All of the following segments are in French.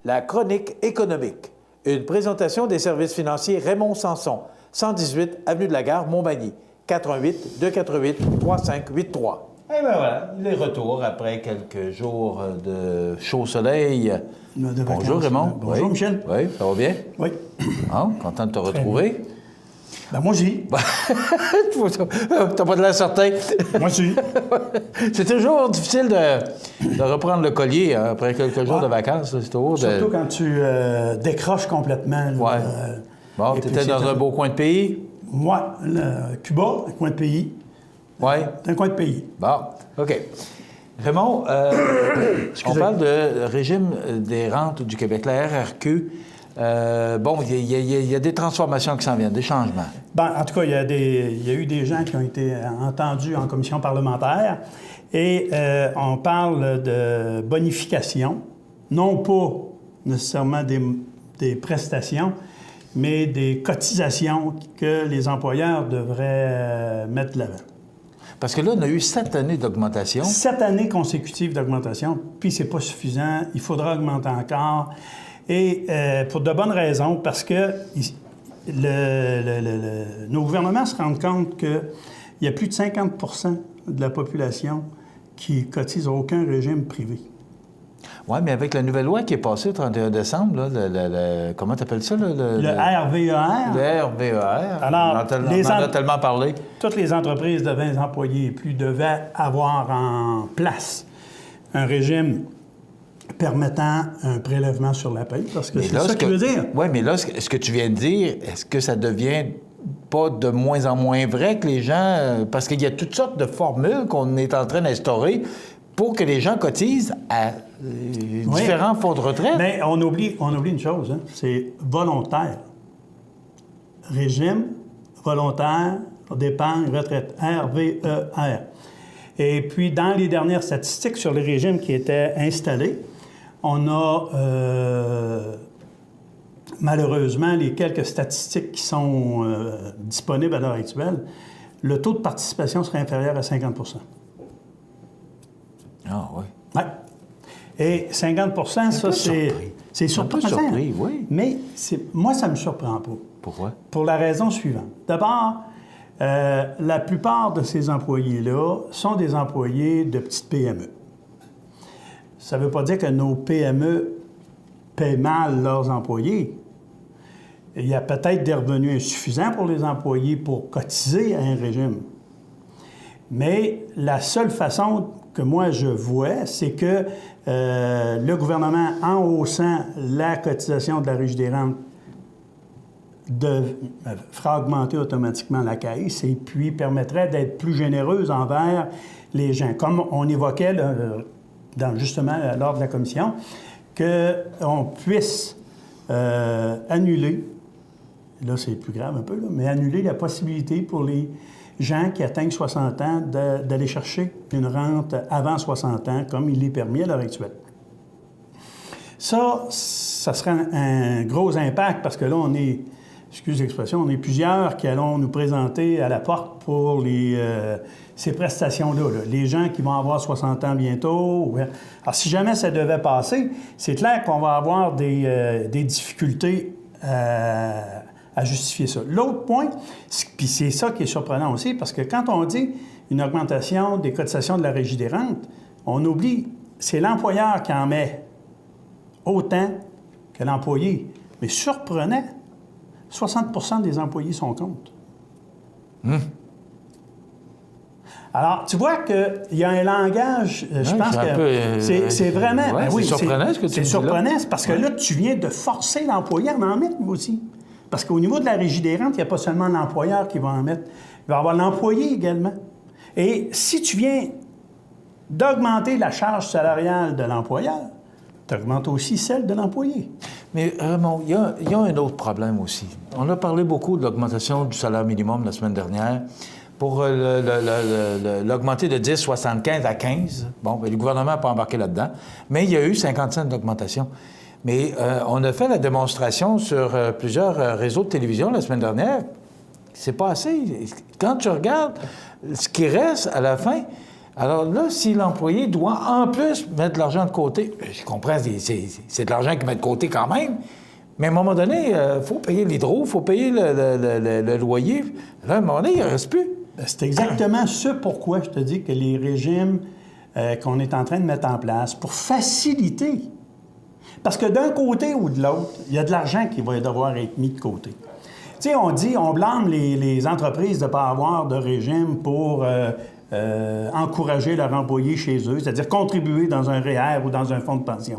La chronique économique. Une présentation des services financiers Raymond Sanson, 118 Avenue de la Gare, Montmagny, 418-248-3583. Et bien voilà, les retours après quelques jours de chaud soleil. Bonjour Raymond. Bonjour oui. Michel. Oui, ça va bien? Oui. Ah, content de te retrouver. Ben moi aussi. T'as pas de l'air certain. Moi aussi. C'est toujours difficile de reprendre le collier après quelques jours de vacances. C'est toujours Surtout quand tu décroches complètement. Oui. Bon, tu étais dans un beau coin de pays? Moi, Cuba, un coin de pays. Oui. C'est un coin de pays. Bon, OK. Raymond, on parle de régime des rentes du Québec, la RRQ. Bon, il y a des transformations qui s'en viennent, des changements. Ben, en tout cas, il y a eu des gens qui ont été entendus en commission parlementaire et on parle de bonification, non pas nécessairement des prestations, mais des cotisations que les employeurs devraient mettre de l'avant. Parce que là, on a eu 7 années d'augmentation. 7 années consécutives d'augmentation, puis c'est pas suffisant, il faudra augmenter encore. Et pour de bonnes raisons, parce que nos gouvernements se rendent compte qu'il y a plus de 50 de la population qui cotise à aucun régime privé. Oui, mais avec la nouvelle loi qui est passée le 31 décembre, là, comment tu appelles ça? Le RVER. Le RVER. Alors, on en a tellement parlé. Toutes les entreprises de 20 employés et plus devaient avoir en place un régime permettant un prélèvement sur la paie, parce que c'est ça que veut dire. Oui, mais là, ce que tu viens de dire, est-ce que ça devient pas de moins en moins vrai que les gens... Parce qu'il y a toutes sortes de formules qu'on est en train d'instaurer pour que les gens cotisent à différents fonds de retraite. Mais on oublie une chose, hein, c'est volontaire. Régime volontaire d'épargne retraite, RVER. Et puis, dans les dernières statistiques sur les régimes qui étaient installés, on a malheureusement les quelques statistiques qui sont disponibles à l'heure actuelle, le taux de participation serait inférieur à 50 Ah oui. Oui. Et 50 ça, c'est surprenant. Un peu surpris, oui. Mais moi, ça ne me surprend pas. Pourquoi? Pour la raison suivante. D'abord, la plupart de ces employés-là sont des employés de petites PME. Ça ne veut pas dire que nos PME paient mal leurs employés. Il y a peut-être des revenus insuffisants pour les employés pour cotiser à un régime. Mais la seule façon que moi je vois, c'est que le gouvernement, en haussant la cotisation de la Régie des rentes, fera augmenter automatiquement la caisse et puis permettrait d'être plus généreuse envers les gens. Comme on évoquait justement lors de la commission, qu'on puisse annuler, là c'est plus grave un peu, là, mais annuler la possibilité pour les gens qui atteignent 60 ans d'aller chercher une rente avant 60 ans, comme il est permis à l'heure actuelle. Ça serait un gros impact parce que là, on est, excusez l'expression, on est plusieurs qui allons nous présenter à la porte pour ces prestations-là. Les gens qui vont avoir 60 ans bientôt. Alors, si jamais ça devait passer, c'est clair qu'on va avoir des difficultés à justifier ça. L'autre point, puis c'est ça qui est surprenant aussi, parce que quand on dit une augmentation des cotisations de la Régie des rentes, on oublie, c'est l'employeur qui en met autant que l'employé. Mais surprenant, 60 des employés sont contre. Alors, tu vois qu'il y a un langage, je pense que c'est vraiment... Ouais, c'est surprenant ce que tu dis là. C'est surprenant, c'est parce que là, tu viens de forcer l'employeur à en mettre aussi. Parce qu'au niveau de la Régie des rentes, il n'y a pas seulement l'employeur qui va en mettre, il va y avoir l'employé également. Et si tu viens d'augmenter la charge salariale de l'employeur, tu augmentes aussi celle de l'employé. Mais Raymond, il y a un autre problème aussi. On a parlé beaucoup de l'augmentation du salaire minimum la semaine dernière. Pour l'augmenter de 10,75 à 15, bon, bien, le gouvernement n'a pas embarqué là-dedans, mais il y a eu 50 cents d'augmentation. Mais on a fait la démonstration sur plusieurs réseaux de télévision la semaine dernière. C'est pas assez. Quand tu regardes ce qui reste à la fin, Alors là, si l'employé doit en plus mettre de l'argent de côté, je comprends, c'est de l'argent qu'il met de côté quand même, mais à un moment donné, il faut payer l'hydro, il faut payer le loyer. Là, à un moment donné, il ne reste plus. C'est exactement ce pourquoi je te dis que les régimes qu'on est en train de mettre en place pour faciliter. Parce que d'un côté ou de l'autre, il y a de l'argent qui va devoir être mis de côté. Tu sais, on blâme les entreprises de ne pas avoir de régime pour encourager leurs employés chez eux, c'est-à-dire contribuer dans un REER ou dans un fonds de pension.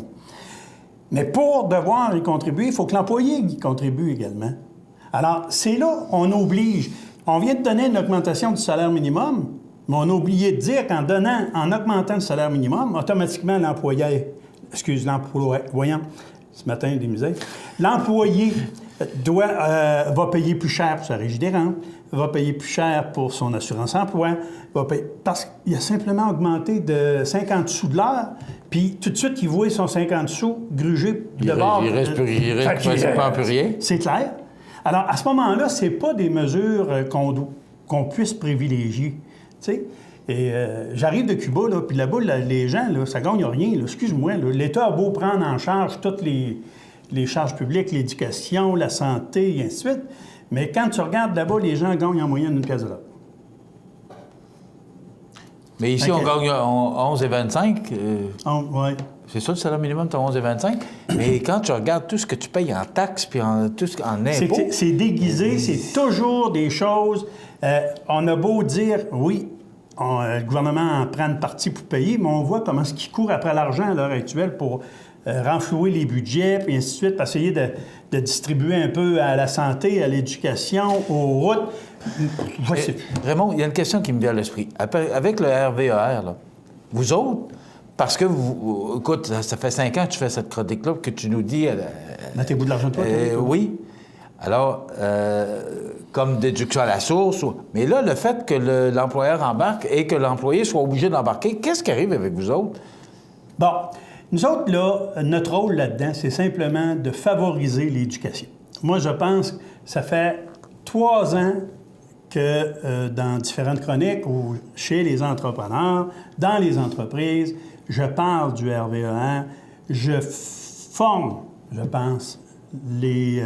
Mais pour devoir y contribuer, il faut que l'employé y contribue également. Alors, c'est là, on oblige. On vient de donner une augmentation du salaire minimum, mais on a oublié de dire qu'en augmentant le salaire minimum, automatiquement, l'employeur, voyons, ce matin, des misères, l'employé va payer plus cher pour sa régie des rentes, va payer plus cher pour son assurance-emploi, parce qu'il a simplement augmenté de 50 sous de l'heure, puis tout de suite, il voit son 50 sous grugé de bord. Il reste pas plus rien. C'est clair. Alors, à ce moment-là, ce n'est pas des mesures qu'on puisse privilégier. Tu sais? Et j'arrive de Cuba, là, puis là-bas, les gens, là, ça ne gagne rien. Excuse-moi, l'État a beau prendre en charge toutes les charges publiques, l'éducation, la santé, et ainsi de suite, mais quand tu regardes là-bas, les gens gagnent en moyenne une pièce de l'heure. Mais ici, on gagne 11,25. Oui. C'est ça, le salaire minimum, tu as 11,25. Mais quand tu regardes tout ce que tu payes en taxes puis en impôts... C'est déguisé, c'est toujours des choses... on a beau dire, oui, le gouvernement en prend une partie pour payer, mais on voit comment est-ce qu'il court après l'argent à l'heure actuelle pour renflouer les budgets, puis ainsi de suite, pour essayer de distribuer un peu à la santé, à l'éducation, aux routes. Raymond, il y a une question qui me vient à l'esprit. Avec le RVER, là, vous autres, parce que écoute, ça fait 5 ans que tu fais cette chronique-là, que tu nous dis... Mettez-vous de l'argent de toi? Oui. Alors, comme déduction à la source, mais là, le fait que l'employeur embarque et que l'employé soit obligé d'embarquer, qu'est-ce qui arrive avec vous autres? Bon, nous autres, là, notre rôle là-dedans, c'est simplement de favoriser l'éducation. Moi, je pense que ça fait 3 ans que dans différentes chroniques ou chez les entrepreneurs, dans les entreprises, je parle du RVER, je forme, je pense, les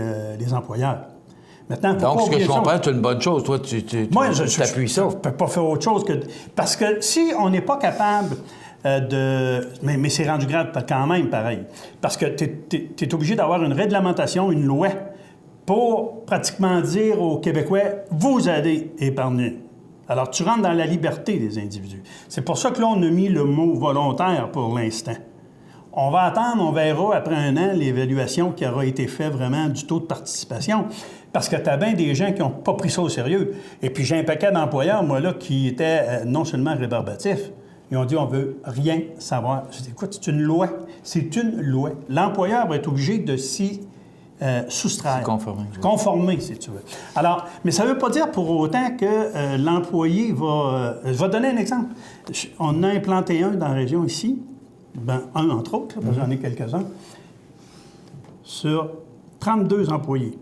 employeurs. Maintenant, donc, ce que je comprends, c'est une bonne chose. Toi, tu t'appuies ça. Je ne peux pas faire autre chose que... Parce que si on n'est pas capable de... Mais c'est rendu grave quand même, pareil. Parce que tu es obligé d'avoir une réglementation, une loi, pour pratiquement dire aux Québécois, vous allez épargner. Alors, tu rentres dans la liberté des individus. C'est pour ça que là, on a mis le mot volontaire pour l'instant. On va attendre, on verra après 1 an l'évaluation qui aura été faite vraiment du taux de participation. Parce que tu as bien des gens qui n'ont pas pris ça au sérieux. Et puis j'ai un paquet d'employeurs, moi, là, qui étaient non seulement rébarbatifs, ils ont dit on veut rien savoir. Je dis, écoute, c'est une loi. C'est une loi. L'employeur va être obligé de s'y soustraire. Conformer, si tu veux. Alors, mais ça ne veut pas dire pour autant que l'employé va... je vais te donner un exemple. On a implanté un dans la région ici, un entre autres, là, j'en ai quelques-uns, sur 32 employés.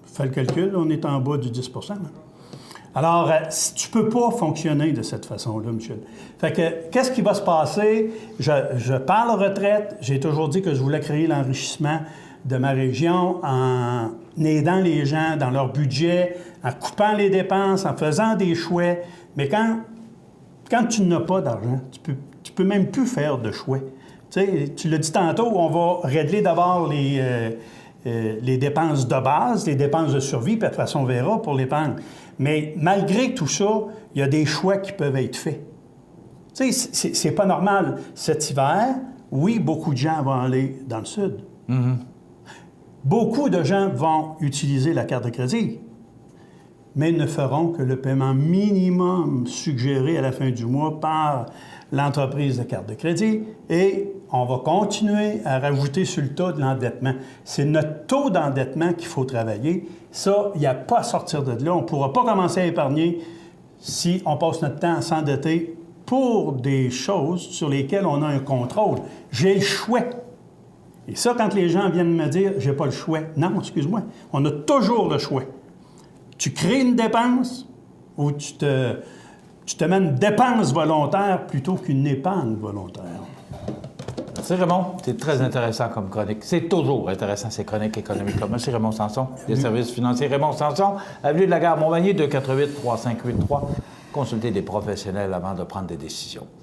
Fais le calcul, on est en bas du 10 là. Alors, tu ne peux pas fonctionner de cette façon-là, Michel. Fait que, qu'est-ce qui va se passer? Je parle retraite. J'ai toujours dit que je voulais créer l'enrichissement de ma région en aidant les gens dans leur budget, en coupant les dépenses, en faisant des choix. Mais quand tu n'as pas d'argent, tu peux même plus faire de choix. Tu sais, tu l'as dit tantôt, on va régler d'abord les dépenses de base, les dépenses de survie, puis de toute façon, on verra pour l'épargne. Mais malgré tout ça, il y a des choix qui peuvent être faits. Tu sais, c'est pas normal. Cet hiver, oui, beaucoup de gens vont aller dans le sud. Mm-hmm. Beaucoup de gens vont utiliser la carte de crédit, mais ne feront que le paiement minimum suggéré à la fin du mois par l'entreprise de carte de crédit et on va continuer à rajouter sur le tas de l'endettement. C'est notre taux d'endettement qu'il faut travailler. Ça, il n'y a pas à sortir de là. On ne pourra pas commencer à épargner si on passe notre temps à s'endetter pour des choses sur lesquelles on a un contrôle. J'ai le choix. Et ça, quand les gens viennent me dire « j'ai pas le choix », non, excuse-moi, on a toujours le choix. Tu crées une dépense où tu te mets une dépense volontaire plutôt qu'une épargne volontaire. Merci Raymond, c'est très intéressant comme chronique. C'est toujours intéressant ces chroniques économiques. Merci Raymond Sanson, des services financiers. Raymond Sanson, avenue de la Gare Montmagny, 248-3583. Consultez des professionnels avant de prendre des décisions.